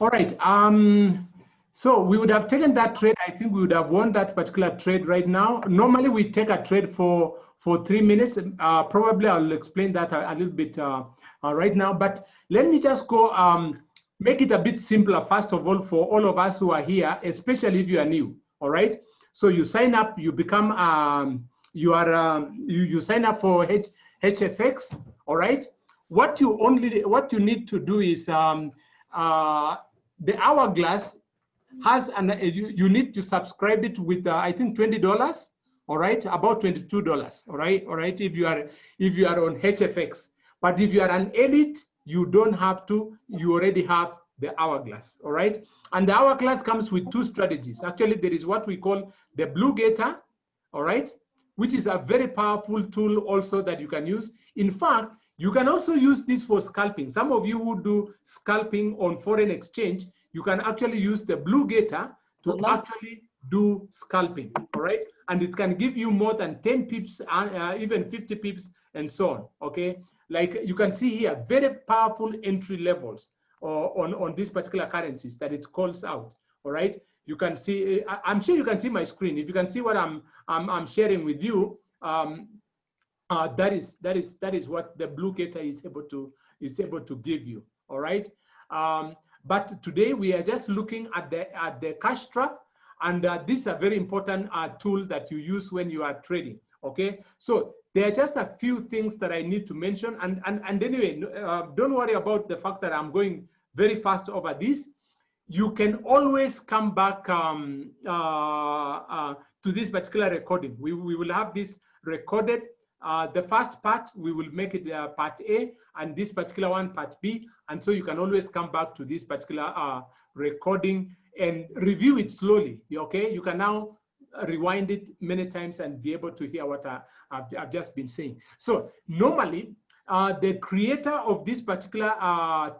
All right. So we would have taken that trade. I think we would have won that particular trade right now. Normally we take a trade for 3 minutes. Probably I'll explain that a little bit right now. But let me just go make it a bit simpler, first of all, for all of us who are here, especially if you are new. All right. So you sign up, you become you sign up for HFX. All right. What you need to do is the hourglass has you need to subscribe it with I think $20. All right, about $22. All right. If you are on HFX, but if you are an elite, you don't have to. You already have the hourglass. All right, and the hourglass comes with 2 strategies. Actually, there is what we call the blue gator. All right, which is a very powerful tool also that you can use. In fact, you can also use this for scalping. Some of you who do scalping on foreign exchange, you can actually use the blue gator to actually do scalping, all right? And it can give you more than 10 pips, even 50 pips, and so on, okay? Like you can see here, very powerful entry levels on these particular currencies that it calls out, all right? You can see, I'm sure you can see my screen. If you can see what I'm sharing with you, that is what the blue gator is able to give you, all right? But today we are just looking at the cash trap, and this is a very important tool that you use when you are trading. Okay, so there are just a few things that I need to mention, and anyway, don't worry about the fact that I'm going very fast over this. You can always come back to this particular recording. We will have this recorded. The first part, we will make it part A, and this particular one, part B. And so you can always come back to this particular recording and review it slowly, okay? You can now rewind it many times and be able to hear what I've just been saying. So normally, the creator of this particular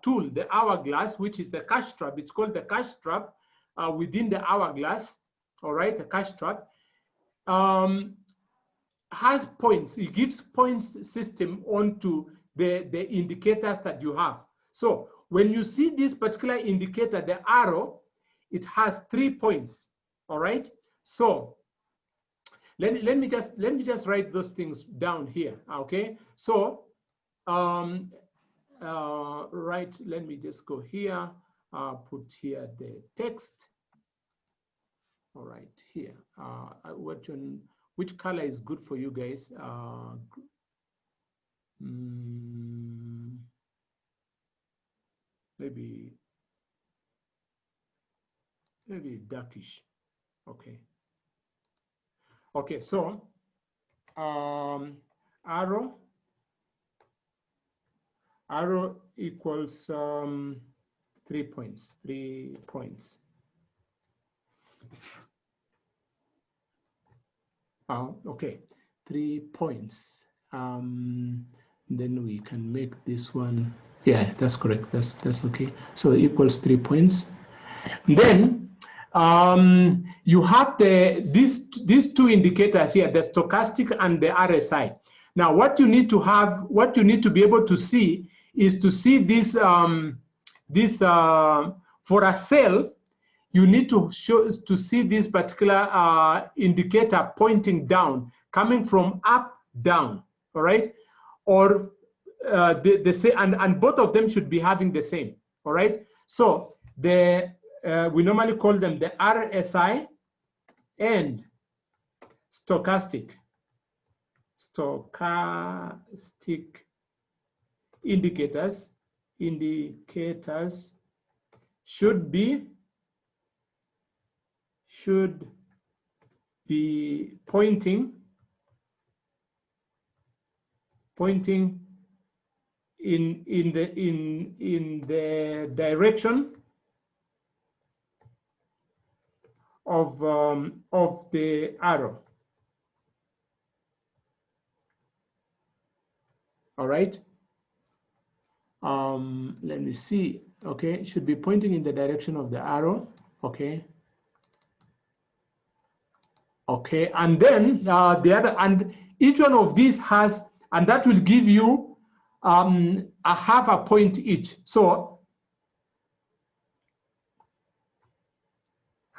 tool, the hourglass, which is the cash trap, it's called the cash trap within the hourglass, all right, the cash trap, has points. It gives points system onto the indicators that you have. So when you see this particular indicator, the arrow, it has 3 points. All right. So let me just write those things down here. Okay. So right. Let me just go here. Put here the text. All right. Here. Which color is good for you guys? Maybe darkish. Okay. Okay, so arrow equals 3 points. 3 points. Okay, 3 points. Then we can make this one. Yeah, that's correct. That's okay. So equals 3 points. Then you have these 2 indicators here, the stochastic and the RSI. Now, what you need to be able to see is to see this for a sell. You need to see this particular indicator pointing down, coming from up down. All right, or and both of them should be having the same. All right, so we normally call them the RSI and stochastic indicators should be pointing in the direction of the arrow. All right. Let me see. Okay, should be pointing in the direction of the arrow. Okay. Okay, and then the other, and each one of these has, and that will give you a half a point each. So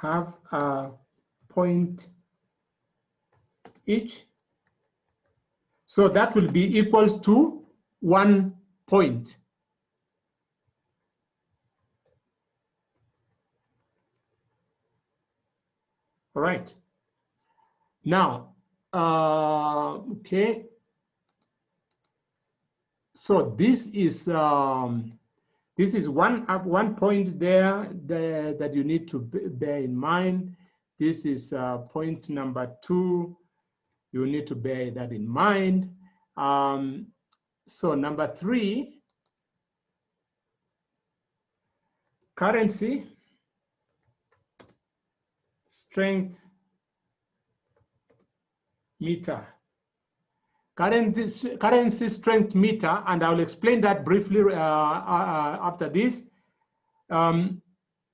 have a point each. So that will be equals to 1 point. All right. Now, okay. So this is one point there that you need to bear in mind. This is point number 2. You need to bear that in mind. So number 3, currency strength meter. Currency strength meter, and I'll explain that briefly after this.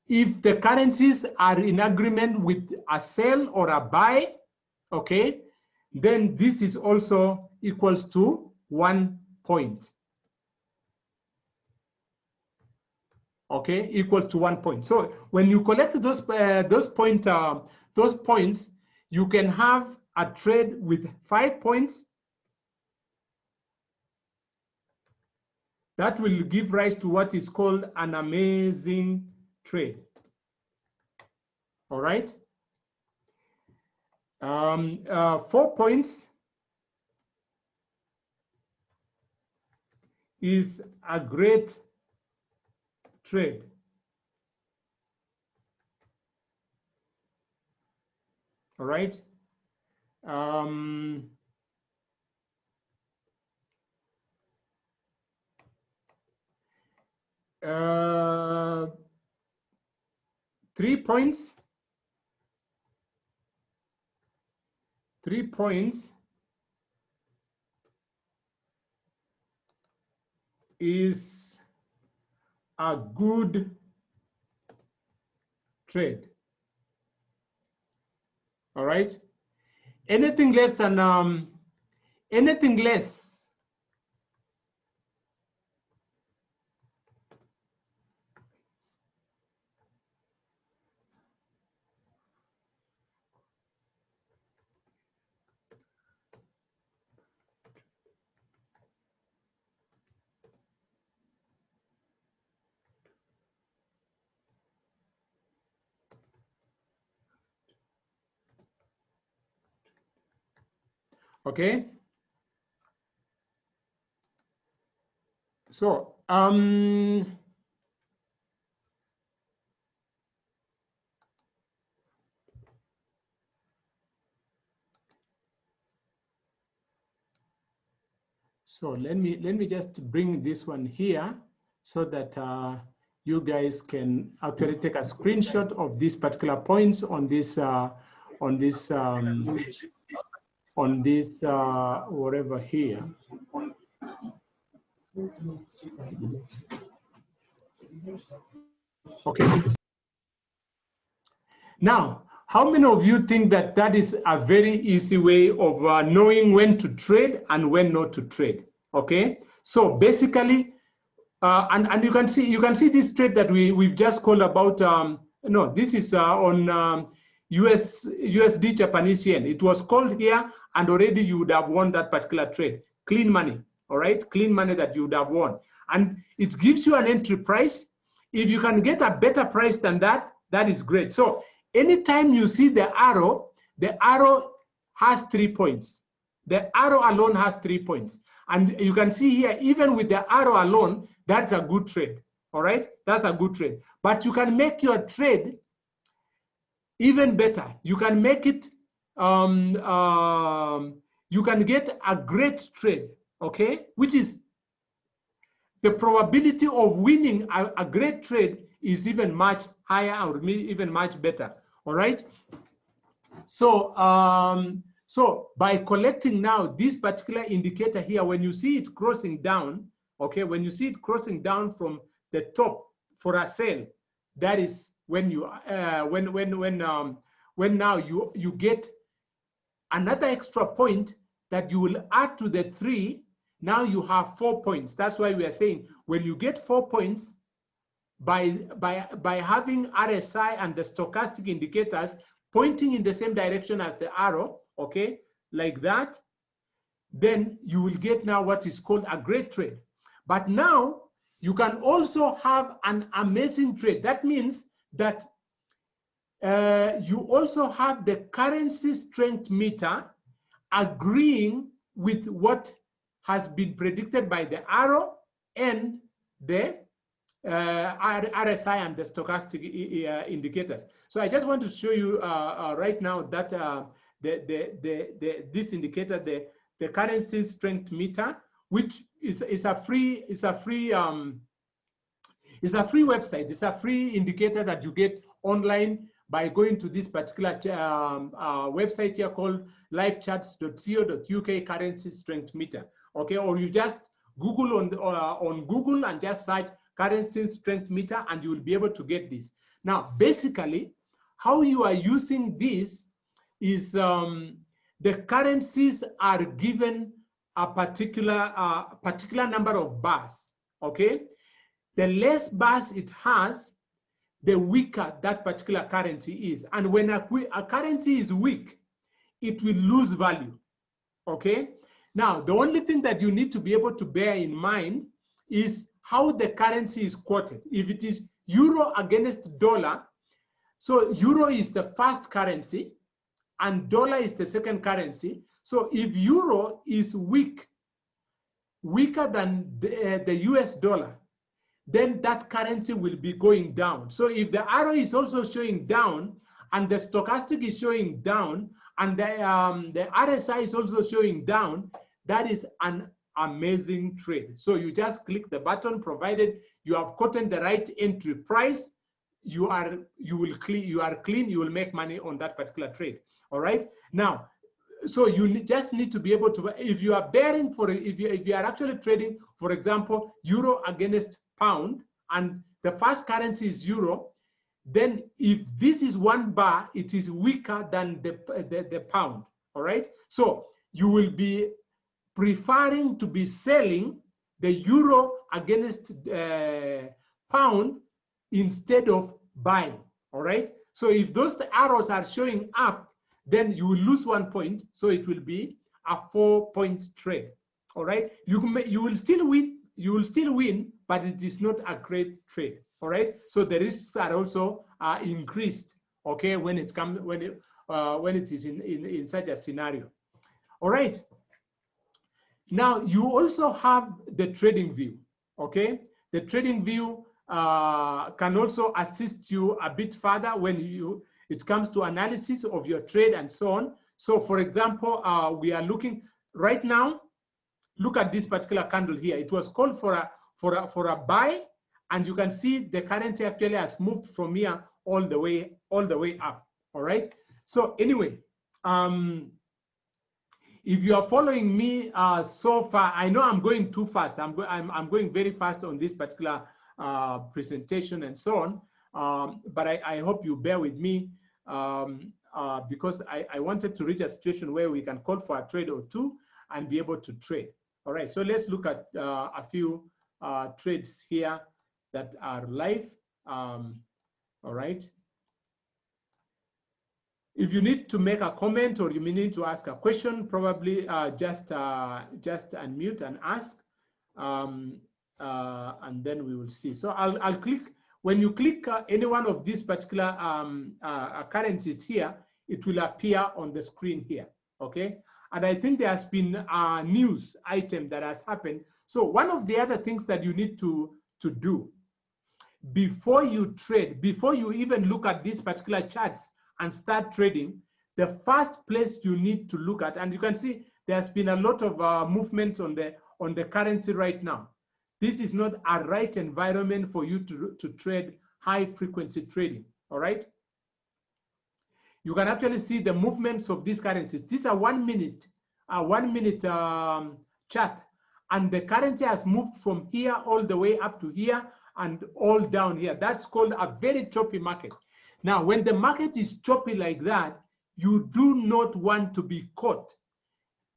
If the currencies are in agreement with a sell or a buy, okay, then this is also equals to 1 point. Okay, equal to 1 point. So when you collect those points, you can have a trade with 5 points. That will give rise to what is called an amazing trade. All right. 4 points is a great trade. All right. 3 points. 3 points is a good trade. All right. Anything less than anything less okay. So so let me just bring this one here so that you guys can actually take a screenshot of these particular points on this whatever here. Okay. Now, how many of you think that that is a very easy way of knowing when to trade and when not to trade? Okay. So basically, and you can see this trade that we've just called about. No, this is on USD Japanese yen. It was called here, and already you would have won that particular trade. Clean money. All right, clean money that you would have won, and it gives you an entry price. If you can get a better price than that, that is great. So anytime you see the arrow has 3 points. The arrow alone has 3 points. And you can see here, even with the arrow alone, that's a good trade. All right, that's a good trade. But you can make your trade even better. You can make it, you can get a great trade, okay? Which is the probability of winning a great trade is even much higher or even much better, all right? So, so by collecting now this particular indicator here, when you see it crossing down, okay, when you see it crossing down from the top for a sell, that is when you when now you get another extra point that you will add to the 3. Now you have 4 points. That's why we are saying when you get 4 points, by having RSI and the stochastic indicators pointing in the same direction as the arrow, okay, like that, then you will get now what is called a great trade. But now you can also have an amazing trade. That means that you also have the currency strength meter agreeing with what has been predicted by the arrow and the RSI and the stochastic indicators. So I just want to show you right now that this indicator, the currency strength meter, which is a free website. It's a free indicator that you get online by going to this particular website here called livecharts.co.uk currency strength meter. Okay, or you just Google on Google and just search currency strength meter and you will be able to get this. Now, basically, how you are using this is the currencies are given a particular number of bars. Okay, the less bars it has, the weaker that particular currency is. And when a currency is weak, it will lose value. Okay. Now, the only thing that you need to be able to bear in mind is how the currency is quoted. If it is euro against dollar, so euro is the first currency and dollar is the second currency. So if euro is weaker than the US dollar, then that currency will be going down. So if the arrow is also showing down and the stochastic is showing down and the RSI is also showing down, that is an amazing trade. So you just click the button, provided you have gotten the right entry price, you are clean, you will make money on that particular trade. All right. Now, so you just need to be able to, if you are bearing for, if you are actually trading, for example, euro against pound, and the first currency is euro, then if this is one bar, it is weaker than the pound. All right. So you will be preferring to be selling the euro against pound instead of buying. All right. So if those arrows are showing up, then you will lose 1 point. So it will be a 4-point trade. All right. You will still win. You will still win, but it is not a great trade. All right. So the risks are also increased. Okay, when it comes when it is in such a scenario. All right. Now you also have the trading view. Okay, the trading view can also assist you a bit further when it comes to analysis of your trade and so on. So, for example, we are looking right now. Look at this particular candle here. It was called for a buy, and you can see the currency actually has moved from here all the way up. All right. So anyway, if you are following me so far, I know I'm going too fast. I'm going very fast on this particular presentation and so on. But I hope you bear with me because I wanted to reach a situation where we can call for a trade or two and be able to trade. All right, so let's look at a few trades here that are live. All right. If you need to make a comment or you may need to ask a question, probably just unmute and ask, and then we will see. So I'll click. When you click any one of these particular currencies here, it will appear on the screen here. Okay. And I think there has been a news item that has happened. So one of the other things that you need to do before you trade, before you even look at these particular charts and start trading, the first place you need to look at, and you can see there's been a lot of movements on the currency right now. This is not a right environment for you to trade high frequency trading. All right. You can actually see the movements of these currencies. These are 1 minute, chart, and the currency has moved from here all the way up to here and all down here. That's called a very choppy market. Now, when the market is choppy like that, you do not want to be caught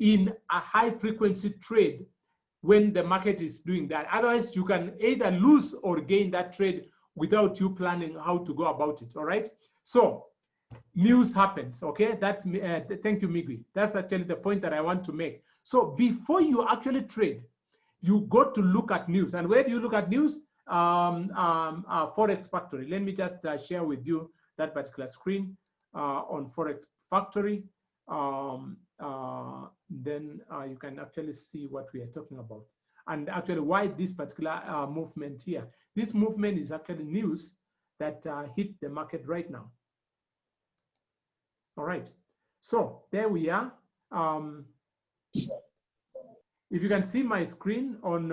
in a high frequency trade when the market is doing that. Otherwise, you can either lose or gain that trade without you planning how to go about it. All right. So news happens. Okay. That's thank you, Migui. That's actually the point that I want to make. So before you actually trade, you got to look at news. And where do you look at news? Forex Factory. Let me just share with you that particular screen on Forex Factory. Then you can actually see what we are talking about. And actually why this particular movement here. This movement is actually news that hit the market right now. All right. So there we are. If you can see my screen on,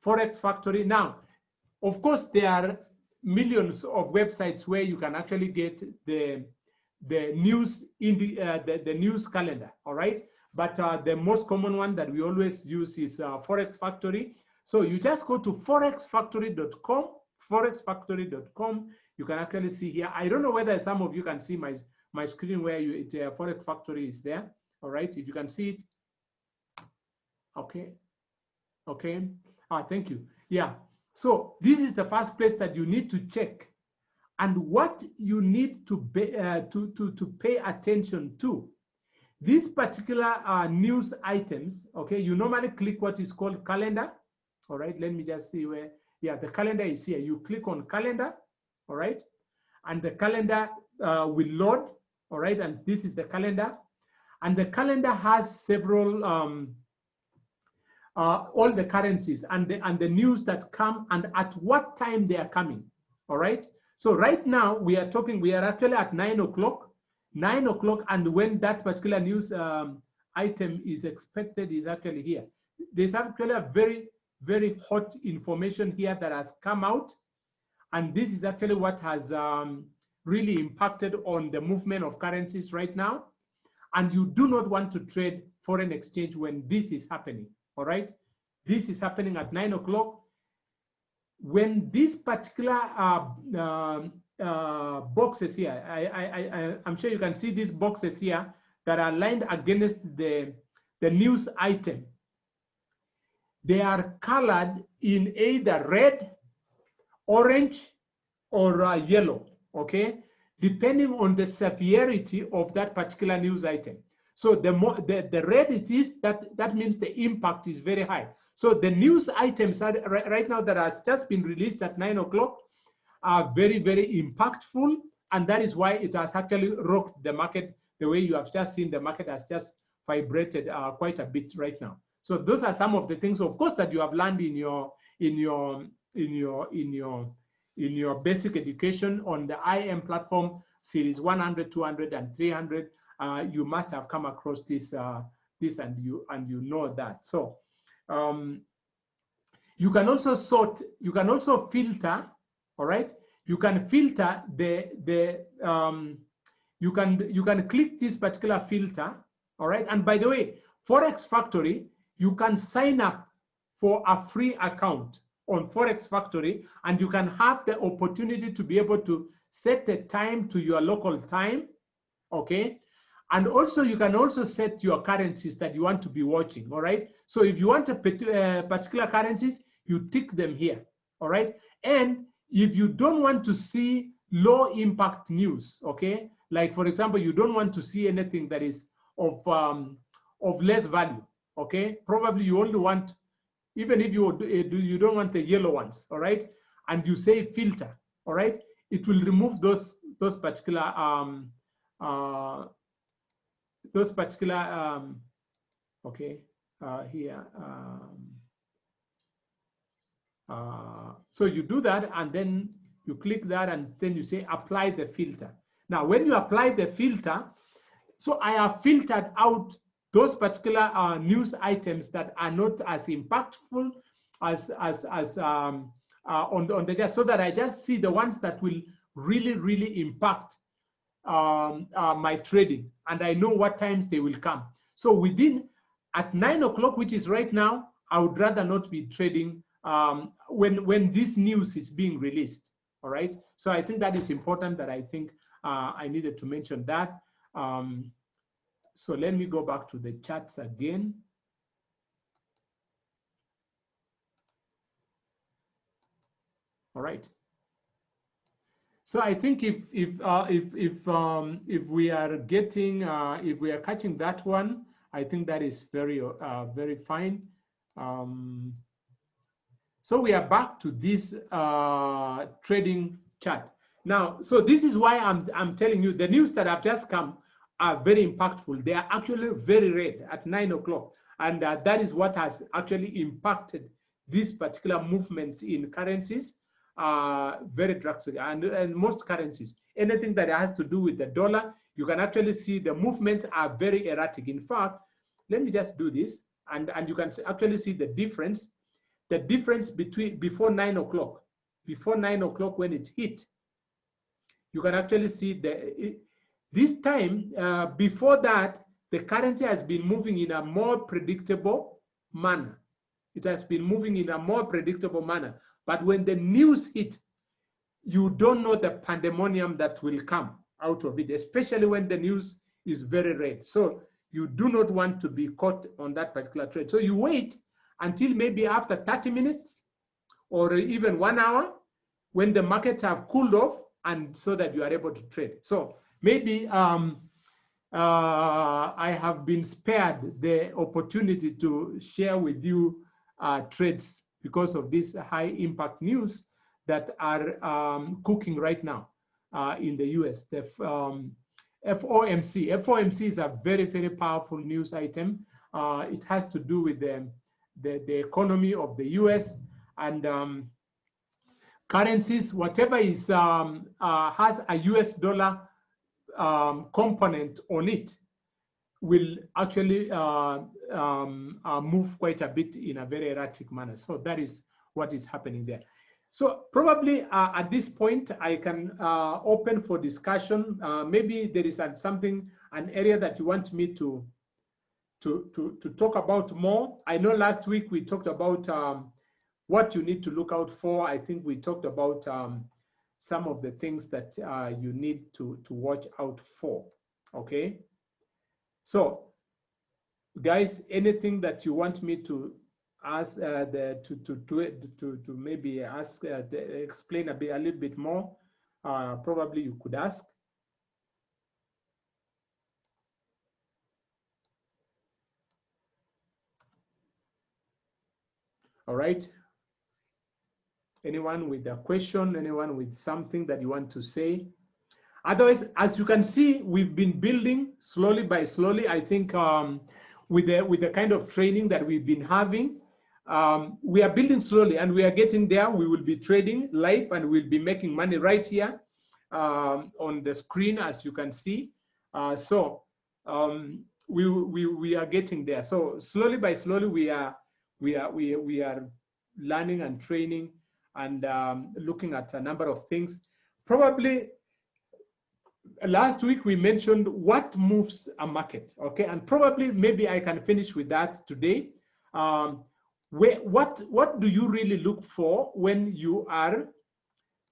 Forex Factory. Now, of course, there are millions of websites where you can actually get the news in the news calendar. All right, but the most common one that we always use is Forex Factory. So you just go to forexfactory.com. Forexfactory.com. You can actually see here. I don't know whether some of you can see my screen where Forex Factory is there. All right, if you can see it. Okay. Thank you. Yeah. So this is the first place that you need to check, and what you need to pay attention to. These particular news items. Okay, you normally click what is called calendar. All right. Let me just see where. Yeah, the calendar is here. You click on calendar. All right, and the calendar will load. All right, and this is the calendar, and the calendar has several all the currencies and the news that come and at what time they are coming. All right. So right now we are actually at 9 o'clock. 9 o'clock, and when that particular news item is expected is actually here. There's actually a very, very hot information here that has come out. And this is actually what has really impacted on the movement of currencies right now. And you do not want to trade foreign exchange when this is happening. All right. This is happening at 9 o'clock. When this particular boxes here, I'm sure you can see these boxes here that are lined against the news item. They are colored in either red, orange, or yellow, okay, depending on the severity of that particular news item. So the red it is, that means the impact is very high. So the news items are, right now that has just been released at 9 o'clock are very, very impactful, and that is why it has actually rocked the market the way you have just seen. The market has just vibrated quite a bit right now. So those are some of the things, of course, that you have learned in your basic education on the IM platform series 100, 200, and 300. You must have come across this and you know that. So you can also sort, you can also filter. All right, you can filter you can click this particular filter. All right, and by the way, Forex Factory, you can sign up for a free account on Forex Factory, and you can have the opportunity to be able to set the time to your local time. Okay, and also you can also set your currencies that you want to be watching. All right, so if you want a particular currencies, you tick them here. All right, and if you don't want to see low impact news, okay, like for example, you don't want to see anything that is of less value, okay, probably you only want, even if you don't want the yellow ones, all right, and you say filter, all right, it will remove those particular okay, here. So you do that, and then you click that, and then you say apply the filter. Now, when you apply the filter, so I have filtered out those particular news items that are not as impactful as on the chart, so that I just see the ones that will really impact my trading, and I know what times they will come. So at 9 o'clock, which is right now, I would rather not be trading when this news is being released. All right, so I think that is important, that I think I needed to mention that. So let me go back to the charts again. All right. So I think if we are getting if we are catching that one, I think that is very very fine. So we are back to this trading chart now. So this is why I'm telling you the news that have just come are very impactful. They are actually very red at 9 o'clock, and that is what has actually impacted these particular movements in currencies. Very drastic, and most currencies, anything that has to do with the dollar, you can actually see the movements are very erratic. In fact, let me just do this, and you can actually see the difference between before 9 o'clock, when it hit. You can actually see this time before that, the currency has been moving in a more predictable manner. It has been moving in a more predictable manner. But when the news hit, you don't know the pandemonium that will come out of it, especially when the news is very red. So you do not want to be caught on that particular trade. So you wait until maybe after 30 minutes or even 1 hour when the markets have cooled off, and so that you are able to trade. So maybe I have been spared the opportunity to share with you trades because of this high impact news that are cooking right now in the US. The FOMC. FOMC is a very, very powerful news item. It has to do with the economy of the US and currencies. Whatever is has a US dollar component on it will actually move quite a bit in a very erratic manner. So that is what is happening there. So probably at this point, I can open for discussion. Maybe there is an area that you want me to talk about more. I know last week we talked about what you need to look out for. I think we talked about some of the things that you need to watch out for. Okay. So, guys, anything that you want me to ask to maybe ask explain a little bit more, probably you could ask. All right. Anyone with a question? Anyone with something that you want to say? Otherwise, as you can see, we've been building slowly by slowly. I think with the kind of training that we've been having, we are building slowly and we are getting there. We will be trading live and we'll be making money right here on the screen, as you can see. We are getting there. So slowly by slowly, we are learning and training and looking at a number of things. Probably last week we mentioned what moves a market, okay? And probably maybe I can finish with that today. What do you really look for when you are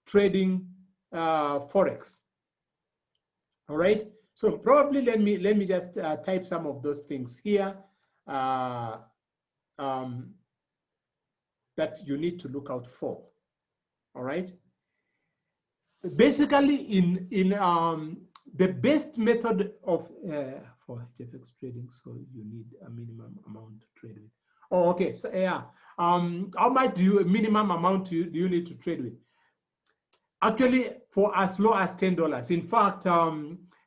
trading Forex? All right. So probably let me just type some of those things here that you need to look out for. All right. Basically, in the best method of for HFX trading, so you need a minimum amount to trade with. Oh, okay. So yeah, how much minimum amount do you need to trade with? Actually, for as low as $10. In fact,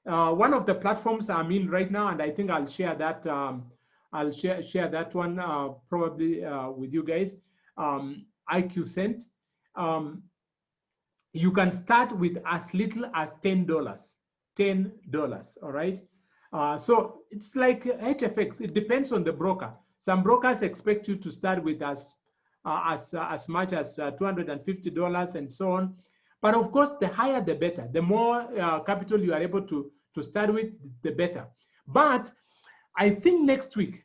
one of the platforms I'm in right now, and I think I'll share that. I'll share that one probably with you guys. IQ Cent. You can start with as little as $10. $10. All right. So it's like HFX. It depends on the broker. Some brokers expect you to start with as much as $250 and so on. But of course, the higher the better. The more capital you are able to start with, the better. But I think next week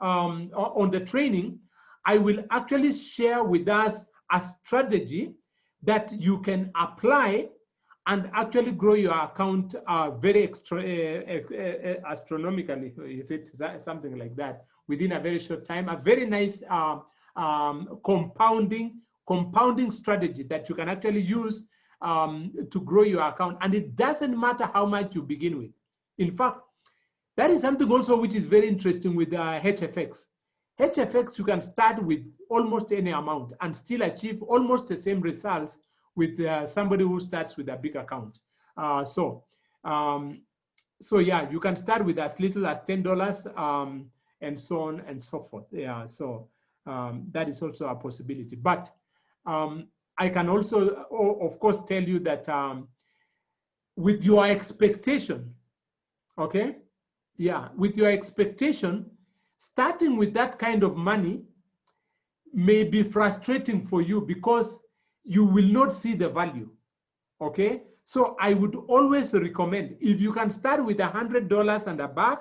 on the training, I will actually share with us a strategy that you can apply and actually grow your account very astronomically. Is it something like that? Within a very short time, a very nice compounding compounding strategy that you can actually use to grow your account. And it doesn't matter how much you begin with. In fact, that is something also which is very interesting with HFX. HFX, you can start with almost any amount and still achieve almost the same results with somebody who starts with a big account. So yeah, you can start with as little as $10 and so on and so forth. Yeah, so that is also a possibility. But I can also, of course, tell you that with your expectation, okay? Yeah, with your expectation, starting with that kind of money may be frustrating for you because you will not see the value, okay? So I would always recommend, if you can start with $100 and above,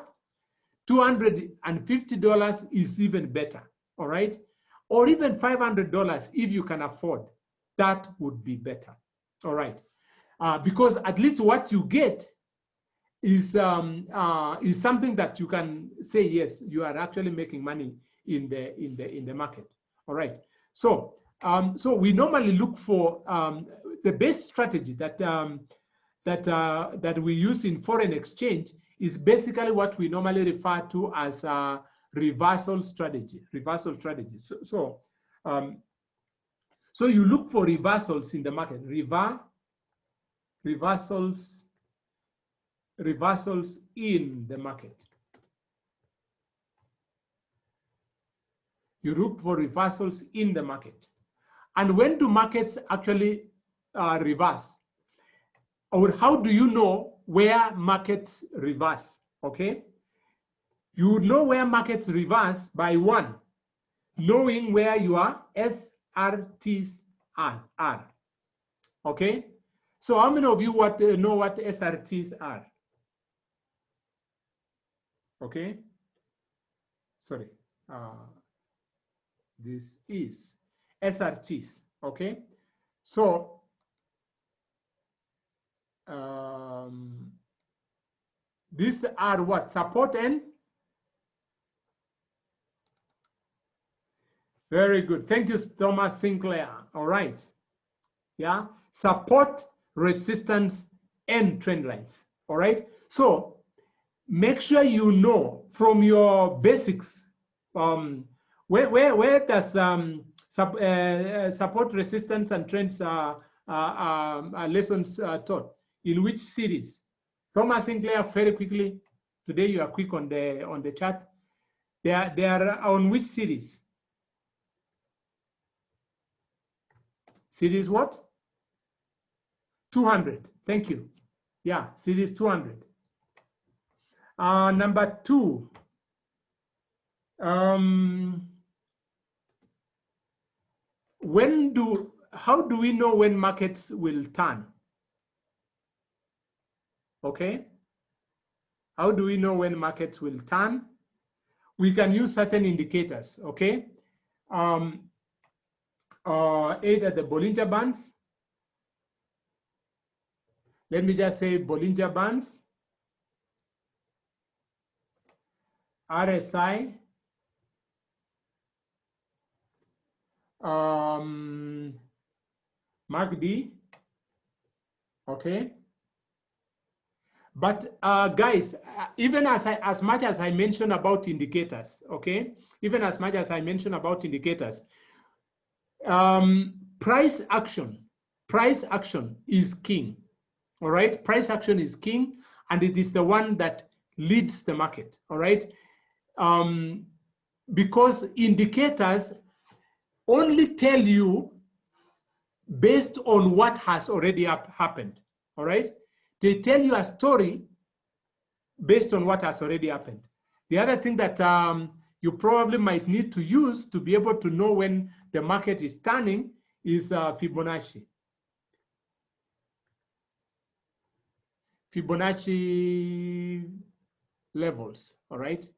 $250 is even better, all right? Or even $500 if you can afford, that would be better, all right? Because at least what you get is something that you can say, yes, you are actually making money in the market, all right? So so we normally look for the best strategy that that we use in foreign exchange is basically what we normally refer to as a reversal strategy. Reversal strategy. So you look for reversals in the market. Reversals in the market. You look for reversals in the market. And when do markets actually reverse? Or how do you know where markets reverse? Okay, you know where markets reverse by one, knowing where your SRTs are. Okay, so how many of you know what SRTs are? Okay, sorry, this is SRTs. Okay, so these are what? Support and very good. Thank you, Thomas Sinclair. All right. Yeah. Support, resistance, and trend lines. All right. So make sure you know from your basics where does support, resistance, and trends lessons taught in which series? Thomas Sinclair, very quickly. Today you are quick on the chat. They are on which series? Series what? 200. Thank you. Yeah, series 200. Number 2. How do we know when markets will turn? Okay. How do we know when markets will turn? We can use certain indicators. Okay. Either the Bollinger Bands. Let me just say Bollinger Bands, RSI, MACD, okay. But guys, even as much as I mentioned about indicators, okay, even as much as I mentioned about indicators, price action is king. All right, price action is king, and it is the one that leads the market. All right, because indicators only tell you based on what has already happened. All right, they tell you a story based on what has already happened. The other thing that you probably might need to use to be able to know when the market is turning is Fibonacci. Fibonacci levels, all right?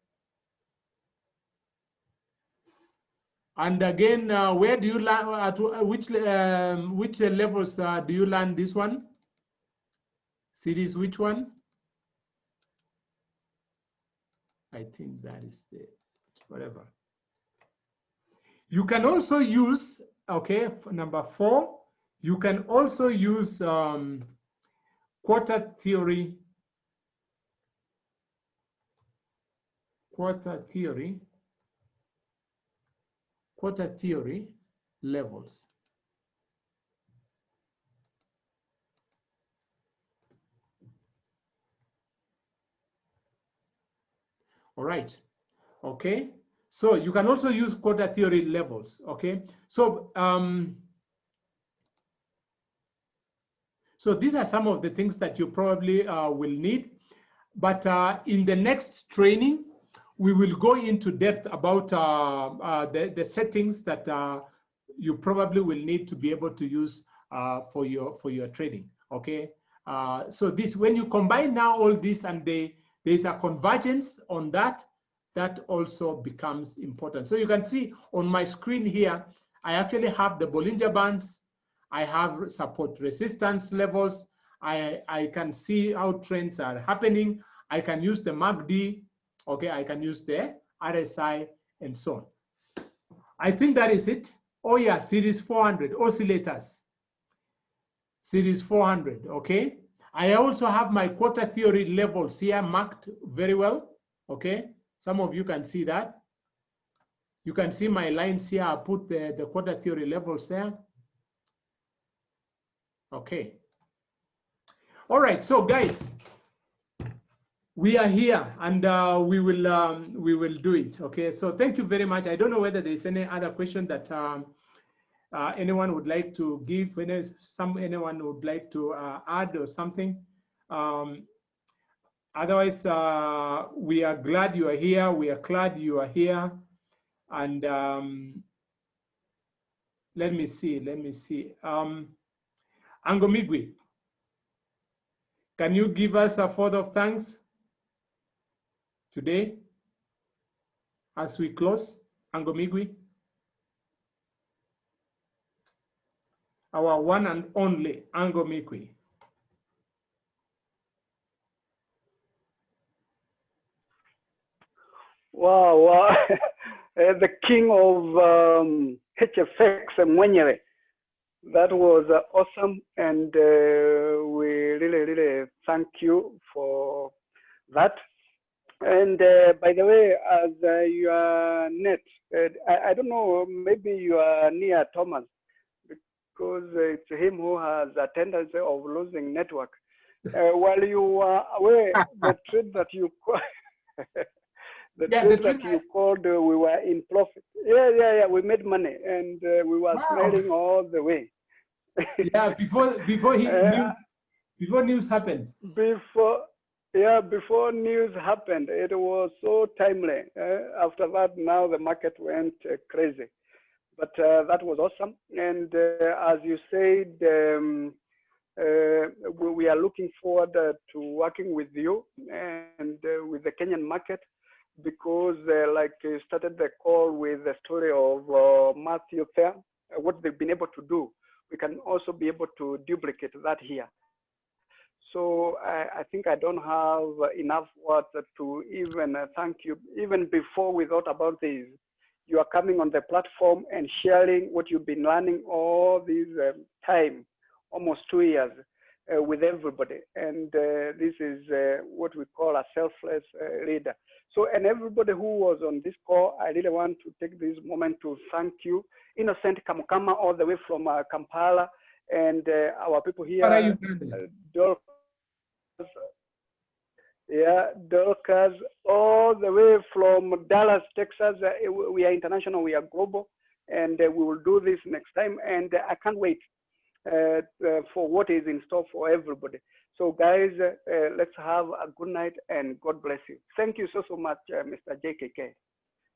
And again, where do you learn, at which levels do you learn this one? Series, which one? I think that is the, whatever. You can also use okay, number 4, you can also use quarter theory levels. All right. Okay. So you can also use quarter theory levels. Okay. So so these are some of the things that you probably will need. But in the next training, we will go into depth about the settings that you probably will need to be able to use for your trading. Okay. So this, when you combine now all this and there's a convergence on that, that also becomes important. So you can see on my screen here, I actually have the Bollinger Bands. I have support resistance levels. I can see how trends are happening. I can use the MACD. Okay, I can use the RSI and so on. I think that is it. Oh yeah, series 400, oscillators. Series 400, okay. I also have my quarter theory levels here marked very well, okay. Some of you can see that. You can see my lines here. I put the quarter theory levels there. Okay. All right, so guys, we are here and we will do it. Okay, so thank you very much. I don't know whether there's any other question that anyone would like to give. When anyone would like to add or something. Otherwise, we are glad you are here. We are glad you are here. And let me see. Angomigwi, can you give us a vote of thanks today as we close? Angomigwi, our one and only Angomigwi. Wow, the king of HFX Mwenyere. That was awesome, and we really thank you for that. And by the way, as you are net, I don't know, maybe you are near Thomas, because it's him who has a tendency of losing network. While you are away, the trade that you you called, we were in profit. Yeah, we made money, and we were smiling all the way. Yeah, before news happened. Before news happened, it was so timely. After that, now the market went crazy. But that was awesome. And as you said, we are looking forward to working with you and with the Kenyan market, because like you started the call with the story of Matthew there, what they've been able to do, we can also be able to duplicate that here. So I think I don't have enough words to even thank you. Even before we thought about this, you are coming on the platform and sharing what you've been learning all this time, almost 2 years, with everybody. And this is what we call a selfless leader. So, and everybody who was on this call, I really want to take this moment to thank you. Innocent Kamukama, all the way from Kampala, and our people here, Dorcas, Dorcas, all the way from Dallas, Texas. We are international, we are global, and we will do this next time. And I can't wait for what is in store for everybody. So guys, let's have a good night and God bless you. Thank you so much, Mr. JKK.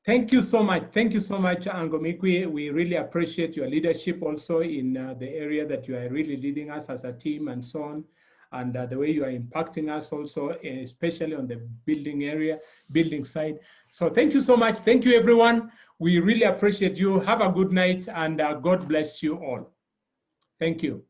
Thank you so much. Thank you so much, Angomigwi. We really appreciate your leadership also in the area that you are really leading us as a team and so on. And the way you are impacting us also, especially on the building side. So thank you so much. Thank you, everyone. We really appreciate you. Have a good night and God bless you all. Thank you.